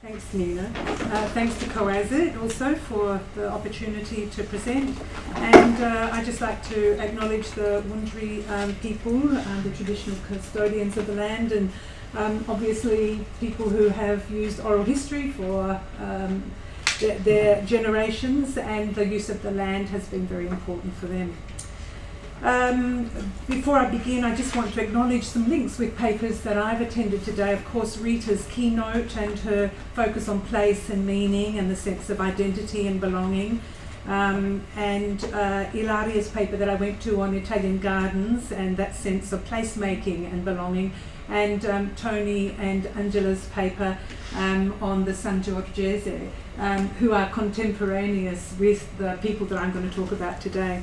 Thanks, Nina. Thanks to COASIT also for the opportunity to present. And I'd just like to acknowledge the Wurundjeri people, the traditional custodians of the land, and obviously people who have used oral history for their generations, and the use of the land has been very important for them. Before I begin, I just want to acknowledge some links with papers that I've attended today. Of course, Rita's keynote and her focus on place and meaning and the sense of identity and belonging, and Ilaria's paper that I went to on Italian gardens and that sense of placemaking and belonging, and Tony and Angela's paper on the San Giorgese, who are contemporaneous with the people that I'm going to talk about today.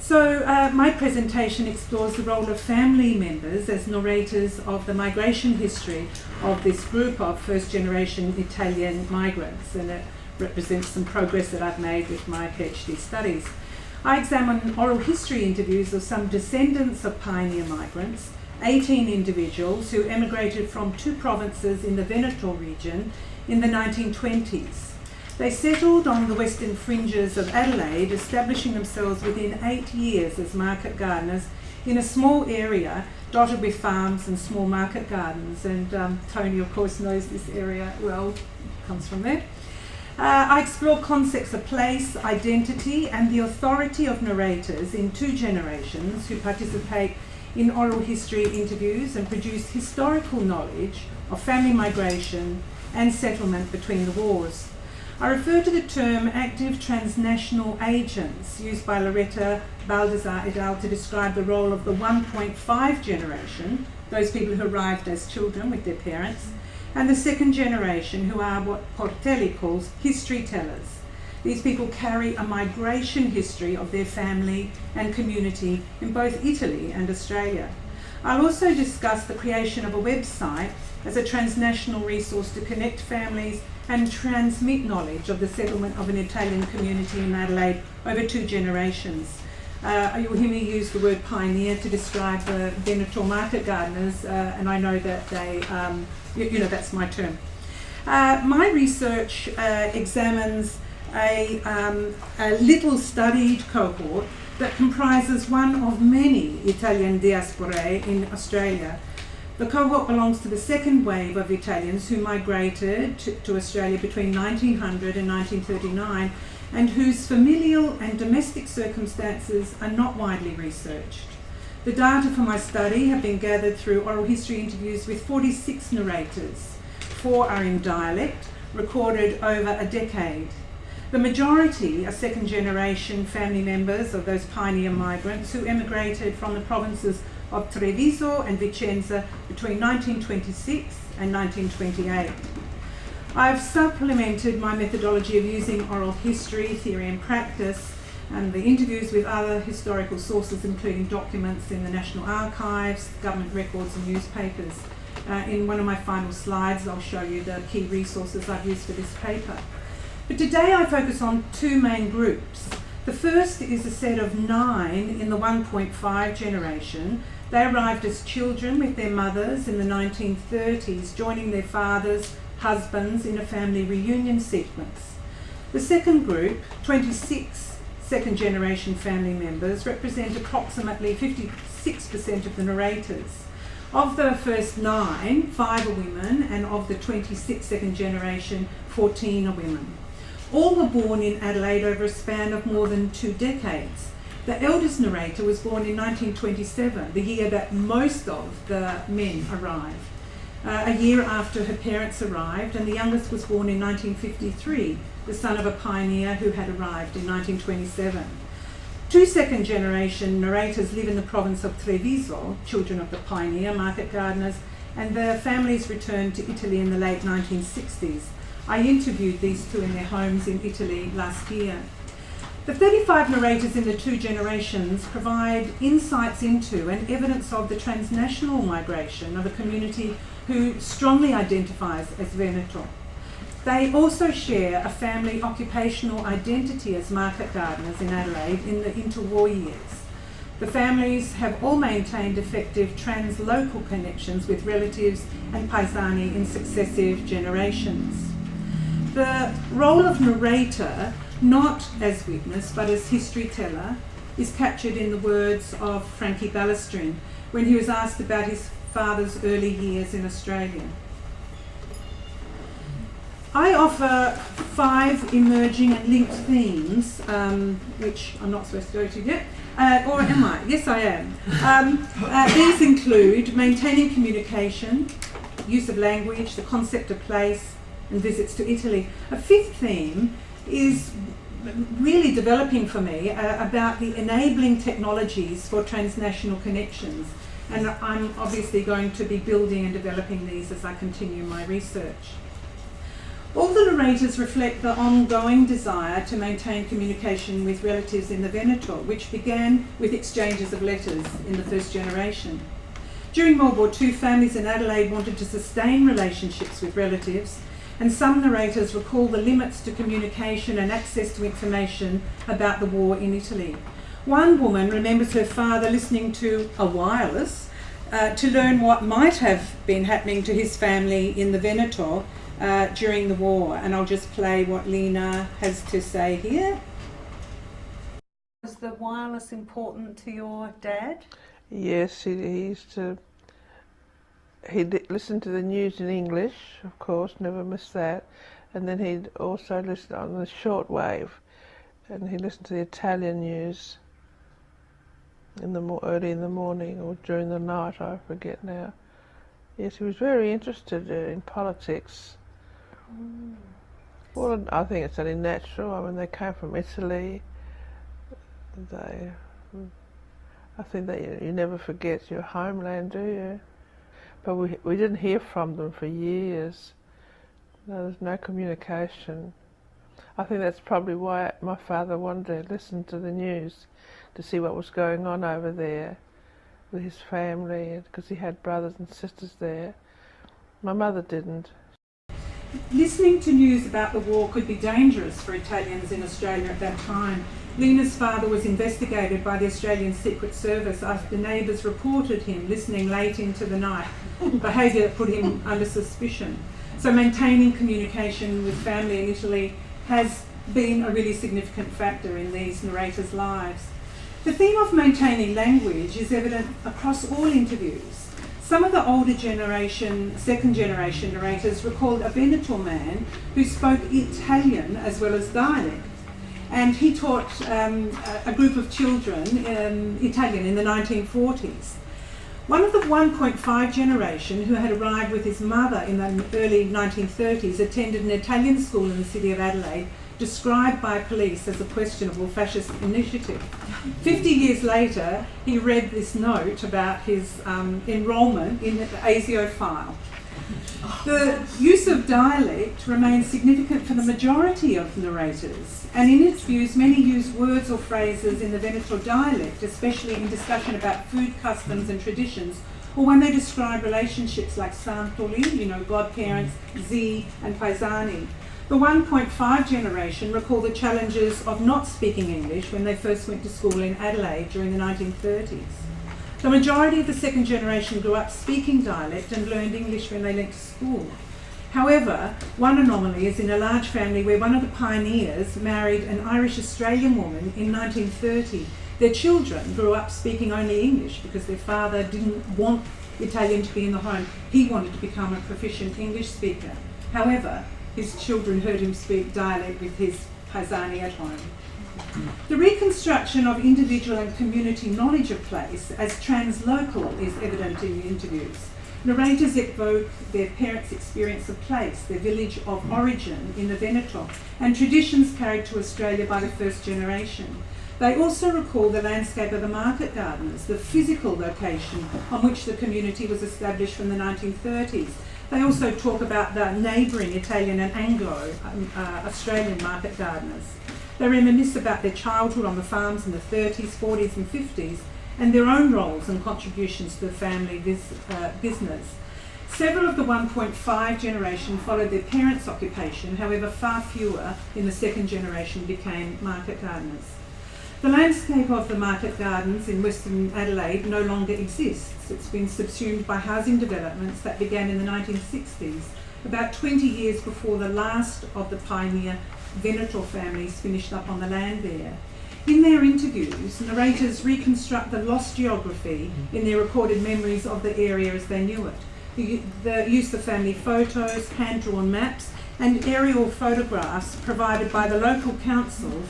So my presentation explores the role of family members as narrators of the migration history of this group of first-generation Italian migrants, and it represents some progress that I've made with my PhD studies. I examine oral history interviews of some descendants of pioneer migrants, 18 individuals who emigrated from 2 provinces in the Veneto region in the 1920s. They settled on the western fringes of Adelaide, establishing themselves within 8 years as market gardeners in a small area dotted with farms and small market gardens. And Tony, of course, knows this area well, comes from there. I explore concepts of place, identity, and the authority of narrators in 2 generations who participate in oral history interviews and produce historical knowledge of family migration and settlement between the wars. I refer to the term active transnational agents used by Loretta Baldassar et al. To describe the role of the 1.5 generation, those people who arrived as children with their parents, and the 2nd generation, who are what Portelli calls history tellers. These people carry a migration history of their family and community in both Italy and Australia. I'll also discuss the creation of a website as a transnational resource to connect families and transmit knowledge of the settlement of an Italian community in Adelaide over 2 generations. You'll hear me use the word pioneer to describe the Veneto market gardeners, and I know that they, that's my term. My research examines a little studied cohort that comprises one of many Italian diasporae in Australia. The cohort belongs to the 2nd wave of Italians who migrated to Australia between 1900 and 1939, and whose familial and domestic circumstances are not widely researched. The data for my study have been gathered through oral history interviews with 46 narrators. 4 are in dialect, recorded over a decade. The majority are 2nd generation family members of those pioneer migrants who emigrated from the provinces of Treviso and Vicenza between 1926 and 1928. I've supplemented my methodology of using oral history, theory and practice, and the interviews with other historical sources, including documents in the National Archives, government records and newspapers. In one of my final slides, I'll show you the key resources I've used for this paper. But today I focus on 2 main groups. The first is a set of 9 in the 1.5 generation. They arrived as children with their mothers in the 1930s, joining their fathers, husbands in a family reunion sequence. The second group, 26 2nd generation family members, represent approximately 56% of the narrators. Of the first 9, 5 are women, and of the 26 2nd generation, 14 are women. All were born in Adelaide over a span of more than 2 decades. The eldest narrator was born in 1927, the year that most of the men arrived, a year after her parents arrived, and the youngest was born in 1953, the son of a pioneer who had arrived in 1927. 2 2nd generation narrators live in the province of Treviso, children of the pioneer market gardeners, and their families returned to Italy in the late 1960s. I interviewed these 2 in their homes in Italy last year. The 35 narrators in the 2 generations provide insights into and evidence of the transnational migration of a community who strongly identifies as Veneto. They also share a family occupational identity as market gardeners in Adelaide in the interwar years. The families have all maintained effective translocal connections with relatives and paesani in successive generations. The role of narrator, not as witness but as history teller, is captured in the words of Frankie Ballestrin when he was asked about his father's early years in Australia. I offer 5 emerging and linked themes, which I'm not supposed to go to yet, or am I? Yes, I am. These include maintaining communication, use of language, the concept of place, and visits to Italy. A 5th theme is really developing for me about the enabling technologies for transnational connections, and I'm obviously going to be building and developing these as I continue my research. All the narrators reflect the ongoing desire to maintain communication with relatives in the Veneto, which began with exchanges of letters in the first generation. During World War II, families in Adelaide wanted to sustain relationships with relatives, and some narrators recall the limits to communication and access to information about the war in Italy. One woman remembers her father listening to a wireless to learn what might have been happening to his family in the Veneto during the war, and I'll just play what Lena has to say here. Was the wireless important to your dad? Yes, he'd listen to the news in English, of course, never miss that, and then he'd also listen on the shortwave, and he'd listen to the Italian news in the early in the morning or during the night, I forget now. Yes, he was very interested in politics. Well, I think it's only natural. I mean, they came from Italy. I think that you never forget your homeland, do you? But we didn't hear from them for years. There was no communication. I think that's probably why my father wanted to listen to the news, to see what was going on over there with his family, because he had brothers and sisters there. My mother didn't. Listening to news about the war could be dangerous for Italians in Australia at that time. Lena's father was investigated by the Australian Secret Service after neighbours reported him listening late into the night, behaviour that put him under suspicion. So maintaining communication with family in Italy has been a really significant factor in these narrators' lives. The theme of maintaining language is evident across all interviews. Some of the older generation, second generation narrators recalled a Veneto man who spoke Italian as well as dialect. And he taught a group of children Italian in the 1940s. One of the 1.5 generation who had arrived with his mother in the early 1930s attended an Italian school in the city of Adelaide, described by police as a questionable fascist initiative. 50 years later, he read this note about his enrolment in the ASIO file. The use of dialect remains significant for the majority of narrators, and in interviews many use words or phrases in the Veneto dialect, especially in discussion about food customs and traditions, or when they describe relationships like Santoli, godparents, zii and paesani. The 1.5 generation recall the challenges of not speaking English when they first went to school in Adelaide during the 1930s. The majority of the second generation grew up speaking dialect and learned English when they went to school. However, one anomaly is in a large family where one of the pioneers married an Irish-Australian woman in 1930. Their children grew up speaking only English because their father didn't want Italian to be in the home. He wanted to become a proficient English speaker. However, his children heard him speak dialect with his paesani at home. The reconstruction of individual and community knowledge of place as translocal is evident in the interviews. Narrators evoke their parents' experience of place, their village of origin in the Veneto, and traditions carried to Australia by the first generation. They also recall the landscape of the market gardeners, the physical location on which the community was established from the 1930s. They also talk about the neighbouring Italian and Anglo Australian market gardeners. They reminisce about their childhood on the farms in the 30s, 40s and 50s, and their own roles and contributions to the family business. Several of the 1.5 generation followed their parents' occupation, however far fewer in the second generation became market gardeners. The landscape of the market gardens in Western Adelaide no longer exists. It's been subsumed by housing developments that began in the 1960s about 20 years before the last of the pioneer Veneto families finished up on the land there. In their interviews, narrators reconstruct the lost geography in their recorded memories of the area as they knew it. The use of family photos, hand-drawn maps, and aerial photographs provided by the local council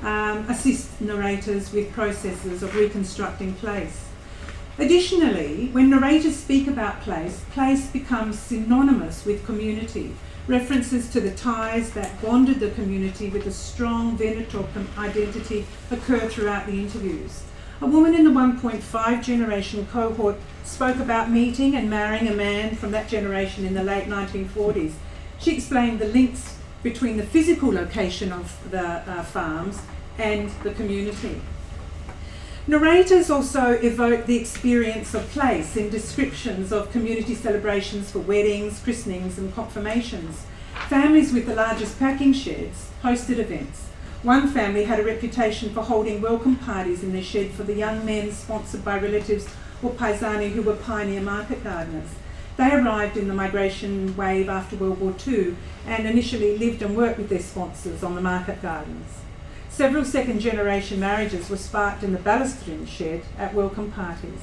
assist narrators with processes of reconstructing place. Additionally, when narrators speak about place, place becomes synonymous with community. References to the ties that bonded the community with a strong Veneto identity occur throughout the interviews. A woman in the 1.5 generation cohort spoke about meeting and marrying a man from that generation in the late 1940s. She explained the links between the physical location of the farms and the community. Narrators also evoke the experience of place in descriptions of community celebrations for weddings, christenings and confirmations. Families with the largest packing sheds hosted events. One family had a reputation for holding welcome parties in their shed for the young men sponsored by relatives or paesani who were pioneer market gardeners. They arrived in the migration wave after World War II and initially lived and worked with their sponsors on the market gardens. Several second-generation marriages were sparked in the balustrin shed at welcome parties.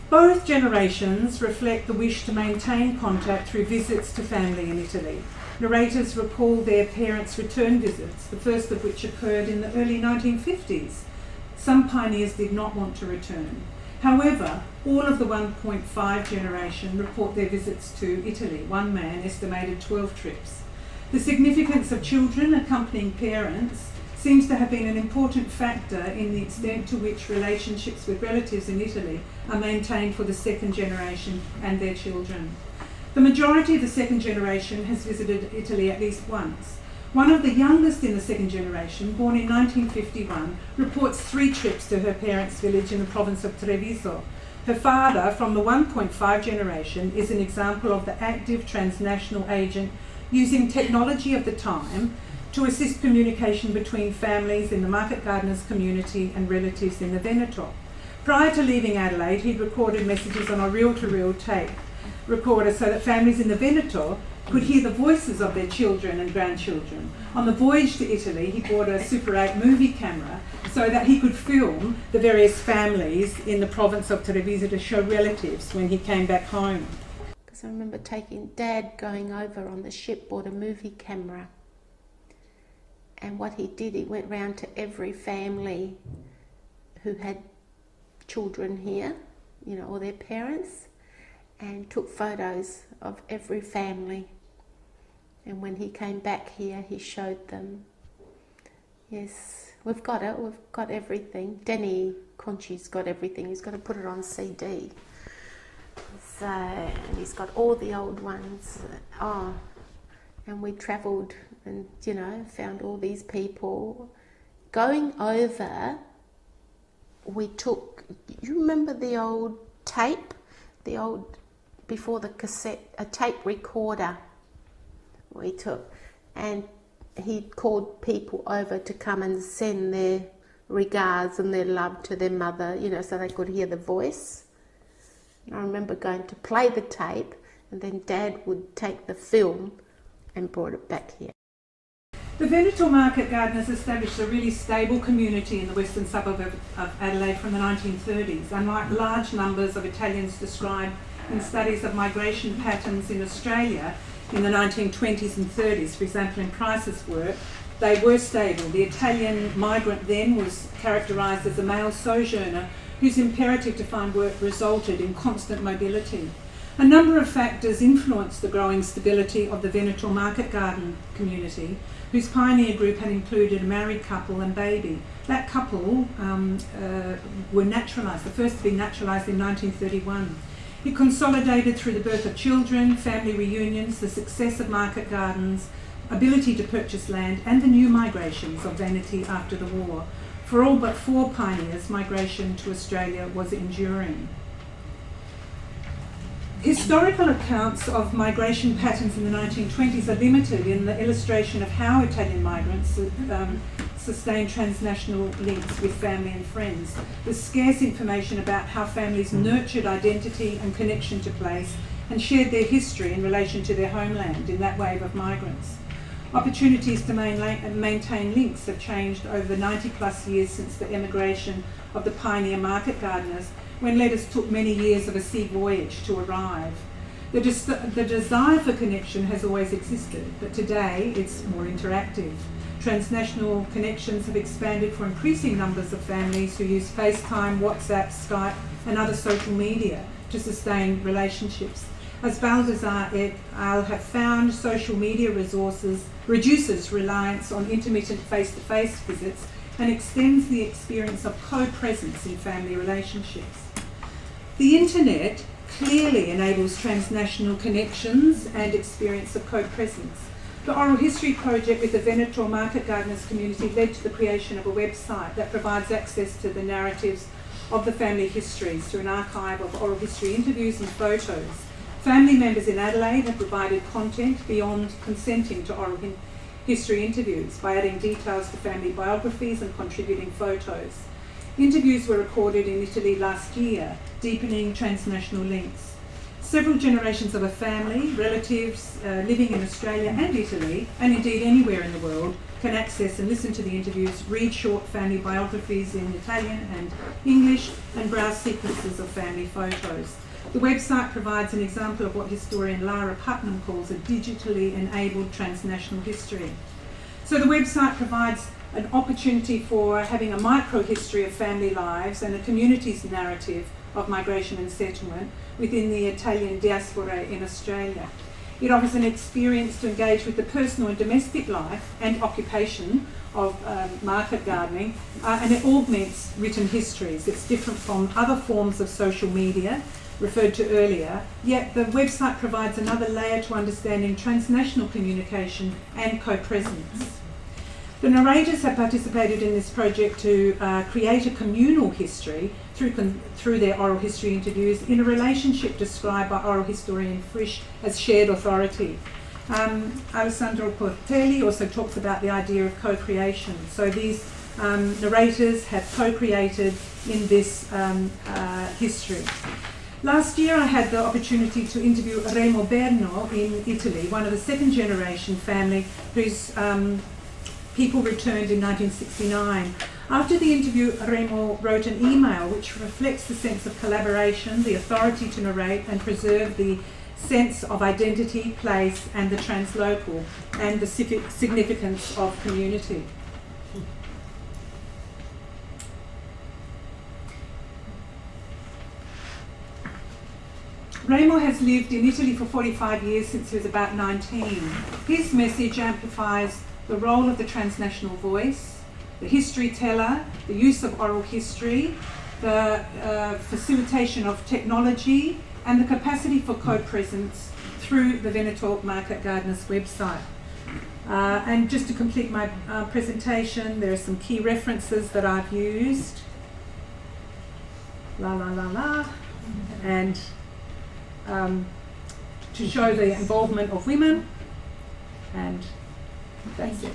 Both generations reflect the wish to maintain contact through visits to family in Italy. Narrators recall their parents' return visits, the first of which occurred in the early 1950s. Some pioneers did not want to return. However, all of the 1.5 generation report their visits to Italy. One man estimated 12 trips. The significance of children accompanying parents seems to have been an important factor in the extent to which relationships with relatives in Italy are maintained for the second generation and their children. The majority of the second generation has visited Italy at least once. One of the youngest in the second generation, born in 1951, reports 3 trips to her parents' village in the province of Treviso. Her father, from the 1.5 generation, is an example of the active transnational agent using technology of the time to assist communication between families in the market gardeners community and relatives in the Veneto. Prior to leaving Adelaide, he'd recorded messages on a reel-to-reel tape recorder so that families in the Veneto could hear the voices of their children and grandchildren. On the voyage to Italy, he bought a Super 8 movie camera so that he could film the various families in the province of Treviso to show relatives when he came back home. Because I remember taking Dad going over on the ship, bought a movie camera. And what he did, he went round to every family who had children here, or their parents, and took photos of every family. And when he came back here, he showed them. Yes, we've got it, we've got everything. Danny Conchi's got everything, he's got to put it on CD. So, and he's got all the old ones. And we travelled and, found all these people. Going over, we took, you remember the old tape? Before the cassette, a tape recorder we took. And he called people over to come and send their regards and their love to their mother, so they could hear the voice. I remember going to play the tape, and then Dad would take the film and brought it back here. The Veneto market gardeners established a really stable community in the western suburb of Adelaide from the 1930s, unlike large numbers of Italians described in studies of migration patterns in Australia in the 1920s and 30s. For example, in Price's work, they were stable. The Italian migrant then was characterised as a male sojourner whose imperative to find work resulted in constant mobility. A number of factors influenced the growing stability of the Veneto market garden community, whose pioneer group had included a married couple and baby. That couple were naturalised, the first to be naturalised in 1931. It consolidated through the birth of children, family reunions, the success of market gardens, ability to purchase land, and the new migrations of Veneti after the war. For all but 4 pioneers, migration to Australia was enduring. Historical accounts of migration patterns in the 1920s are limited in the illustration of how Italian migrants sustained transnational links with family and friends. There's scarce information about how families nurtured identity and connection to place and shared their history in relation to their homeland in that wave of migrants. Opportunities to maintain links have changed over the 90 plus years since the emigration of the pioneer market gardeners, when letters took many years of a sea voyage to arrive. The desire for connection has always existed, but today it's more interactive. Transnational connections have expanded for increasing numbers of families who use FaceTime, WhatsApp, Skype and other social media to sustain relationships. As Baldassar et al. Have found, social media reduces reliance on intermittent face-to-face visits and extends the experience of co-presence in family relationships. The internet clearly enables transnational connections and experience of co-presence. The Oral History Project with the Venetor Market Gardeners community led to the creation of a website that provides access to the narratives of the family histories through an archive of oral history interviews and photos. Family members in Adelaide have provided content beyond consenting to oral history interviews by adding details to family biographies and contributing photos. Interviews were recorded in Italy last year, deepening transnational links. Several generations of a family, relatives living in Australia and Italy, and indeed anywhere in the world, can access and listen to the interviews, read short family biographies in Italian and English, and browse sequences of family photos. The website provides an example of what historian Lara Putnam calls a digitally enabled transnational history. So the website provides an opportunity for having a micro-history of family lives and a community's narrative of migration and settlement within the Italian diaspora in Australia. It offers an experience to engage with the personal and domestic life and occupation of market gardening, and it augments written histories. It's different from other forms of social media referred to earlier, yet the website provides another layer to understanding transnational communication and co-presence. The narrators have participated in this project to create a communal history through their oral history interviews in a relationship described by oral historian Frisch as shared authority. Alessandro Portelli also talks about the idea of co-creation. So these narrators have co-created in this history. Last year I had the opportunity to interview Remo Berno in Italy, one of the second generation family whose people returned in 1969. After the interview, Remo wrote an email which reflects the sense of collaboration, the authority to narrate and preserve the sense of identity, place and the translocal and the significance of community. Remo has lived in Italy for 45 years since he was about 19. His message amplifies the role of the transnational voice, the history teller, the use of oral history, the facilitation of technology, and the capacity for co-presence through the Venetor Market Gardeners website. And just to complete my presentation, there are some key references that I've used. And to show the involvement of women, and that's it.